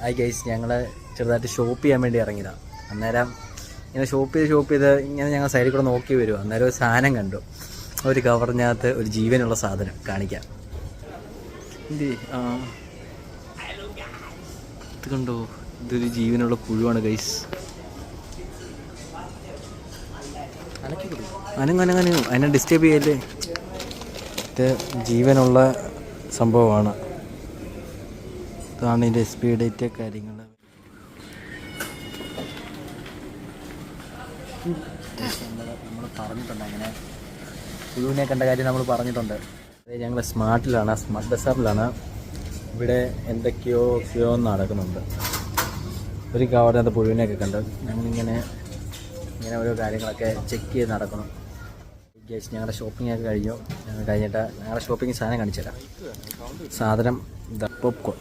Hi guys, ഞങ്ങൾ ചെറുതായിട്ട് shop ചെയ്യാൻ വേണ്ടി ഇറങ്ങിയതാണ്. അന്നേരം ഇങ്ങനെ ഷോപ്പ് ചെയ്ത് ഇങ്ങനെ ഞങ്ങൾ സൈഡിൽ കൂടെ നോക്കി വരുമോ. അന്നേരം ഒരു സാധനം കണ്ടു, ഒരു കവറിനകത്ത് ഒരു ജീവനുള്ള സാധനം. കാണിക്കാം. ഇത് കണ്ടോ, ഇതൊരു ജീവനുള്ള പുഴുവാണ് ഗൈസ്. അനങ്ങനങ്ങനു അതിനെ ഡിസ്റ്റർബ് ചെയ്യല്ലേ. ഇത് ജീവനുള്ള സംഭവമാണ്. ഇതാണ് ഇതിൻ്റെ എക്സ്പയറി ഡേറ്റ് കാര്യങ്ങൾ. നമ്മൾ പറഞ്ഞിട്ടുണ്ട് അങ്ങനെ പുഴുവിനെ കണ്ട കാര്യം നമ്മൾ പറഞ്ഞിട്ടുണ്ട്. ഞങ്ങൾ സ്മാർട്ട് ബസാറിലാണ്. ഇവിടെ എന്തൊക്കെയോ നടക്കുന്നുണ്ട്. ഒരു കവറിനകത്ത് പുഴുവിനെയൊക്കെ കണ്ട് ഞങ്ങളിങ്ങനെ ഓരോ കാര്യങ്ങളൊക്കെ ചെക്ക് ചെയ്ത് നടക്കണം. ഞങ്ങളുടെ ഷോപ്പിംഗ് ഒക്കെ കഴിഞ്ഞു. ഞങ്ങൾ കഴിഞ്ഞിട്ട് ഞങ്ങളുടെ ഷോപ്പിംഗ് സാധനം കാണിച്ചു തരാം. സാധനം പോപ്കോൺ.